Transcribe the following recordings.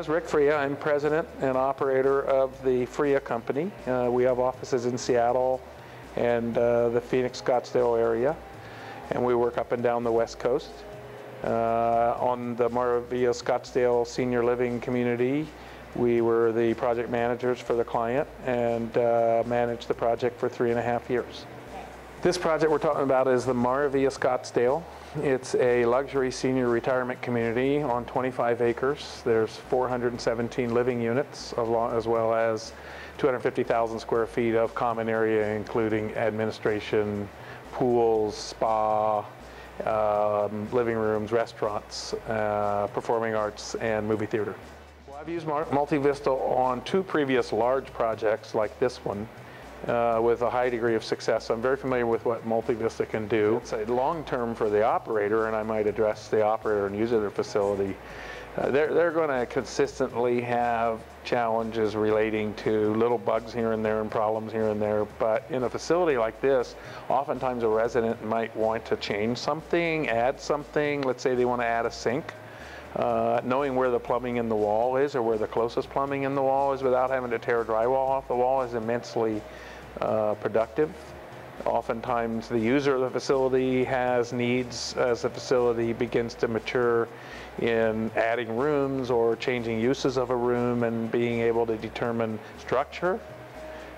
is Rick Fria. I'm president and operator of the Fria company. We have offices in Seattle and the Phoenix, Scottsdale area, and we work up and down the West Coast. On the MultiVista Scottsdale Senior Living Community, we were the project managers for the client and managed the project for 3.5 years. This project we're talking about is the MultiVista Scottsdale. It's a luxury senior retirement community on 25 acres. There's 417 living units as well as 250,000 square feet of common area, including administration, pools, spa, living rooms, restaurants, performing arts, and movie theater. Well, I've used MultiVista on 2 previous large projects like this one with a high degree of success. I'm very familiar with what MultiVista can do. It's a long-term for the operator, and I might address the operator and user of their facility. They're going to consistently have challenges relating to little bugs here and there and problems here and there, but in a facility like this, oftentimes a resident might want to change something, add something. Let's say they want to add a sink. Knowing where the plumbing in the wall is or where the closest plumbing in the wall is without having to tear drywall off the wall is immensely productive. Oftentimes the user of the facility has needs as the facility begins to mature in adding rooms or changing uses of a room and being able to determine structure,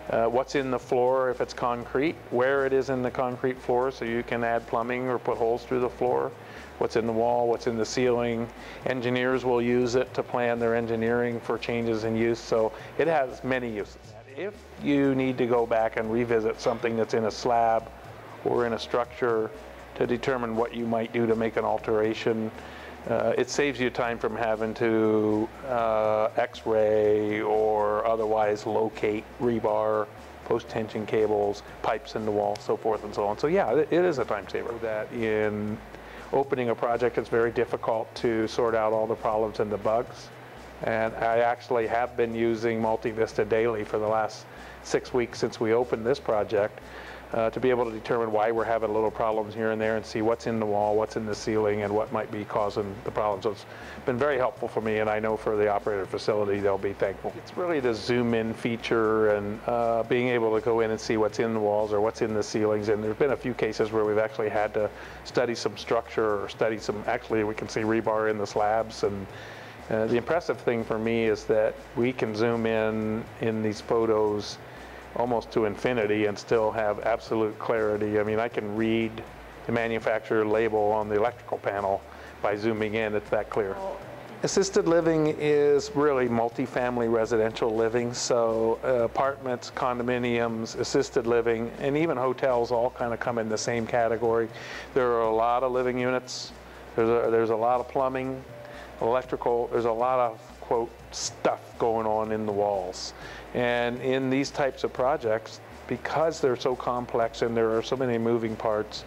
what's in the floor if it's concrete, where it is in the concrete floor so you can add plumbing or put holes through the floor, what's in the wall, what's in the ceiling. Engineers will use it to plan their engineering for changes in use, so it has many uses. If you need to go back and revisit something that's in a slab or in a structure to determine what you might do to make an alteration, it saves you time from having to x-ray or otherwise locate rebar, post-tension cables, pipes in the wall, so forth and so on. So yeah, it is a time saver. That in opening a project, it's very difficult to sort out all the problems and the bugs. And I actually have been using MultiVista daily for the last 6 weeks since we opened this project to be able to determine why we're having little problems here and there and see what's in the wall, what's in the ceiling, and what might be causing the problem. So it's been very helpful for me, and I know for the operator facility they'll be thankful. It's really the zoom in feature and being able to go in and see what's in the walls or what's in the ceilings. And there's been a few cases where we've actually had to study some structure or study some, actually we can see rebar in the slabs. And the impressive thing for me is that we can zoom in these photos almost to infinity and still have absolute clarity. I mean, I can read the manufacturer label on the electrical panel by zooming in. It's that clear. Assisted living is really multifamily residential living, so apartments, condominiums, assisted living, and even hotels all kind of come in the same category. There are a lot of living units. There's a lot of plumbing, electrical. There's a lot of, quote, stuff going on in the walls. And in these types of projects, because they're so complex and there are so many moving parts,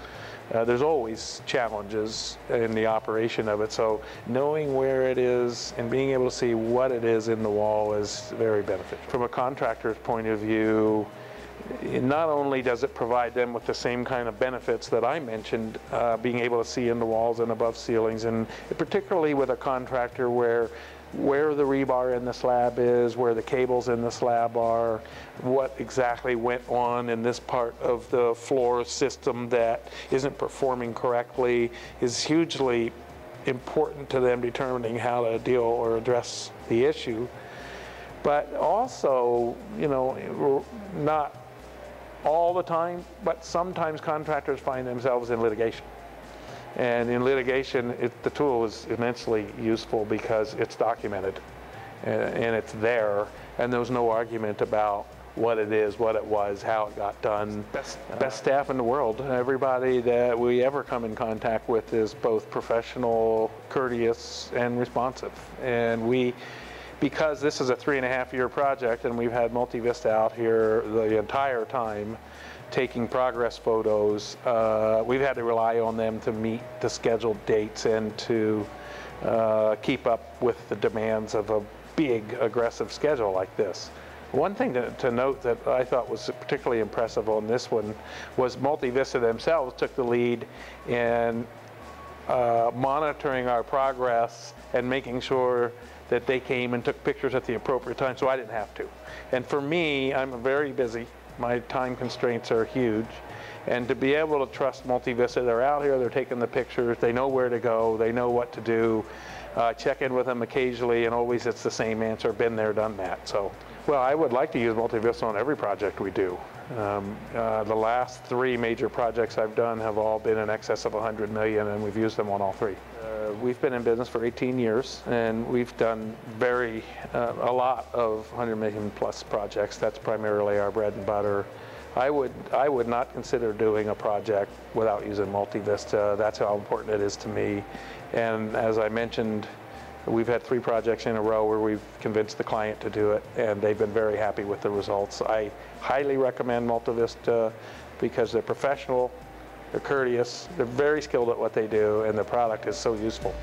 there's always challenges in the operation of it. So knowing where it is and being able to see what it is in the wall is very beneficial. From a contractor's point of view, not only does it provide them with the same kind of benefits that I mentioned, being able to see in the walls and above ceilings, and particularly with a contractor where the rebar in the slab is, where the cables in the slab are, what exactly went on in this part of the floor system that isn't performing correctly is hugely important to them determining how to deal or address the issue. But also, you know, not all the time, but sometimes contractors find themselves in litigation. And in litigation, the tool is immensely useful because it's documented and it's there, and there's no argument about what it is, what it was, how it got done. Best staff in the world. Everybody that we ever come in contact with is both professional, courteous, and responsive. And because this is a 3.5-year project and we've had MultiVista out here the entire time, taking progress photos, we've had to rely on them to meet the scheduled dates and to keep up with the demands of a big, aggressive schedule like this. One thing to note that I thought was particularly impressive on this one was MultiVista themselves took the lead in monitoring our progress and making sure that they came and took pictures at the appropriate time, so I didn't have to. And for me, I'm very busy. My time constraints are huge. And to be able to trust MultiVista, they're out here, they're taking the pictures, they know where to go, they know what to do. Check in with them occasionally, and always it's the same answer, been there, done that. So, well, I would like to use MultiVista on every project we do. The last 3 major projects I've done have all been in excess of 100 million, and we've used them on all 3. We've been in business for 18 years, and we've done a lot of 100 million plus projects. That's primarily our bread and butter. I would not consider doing a project without using MultiVista. That's how important it is to me. And as I mentioned, we've had 3 projects in a row where we've convinced the client to do it, and they've been very happy with the results. I highly recommend MultiVista because they're professional, they're courteous, they're very skilled at what they do, and the product is so useful.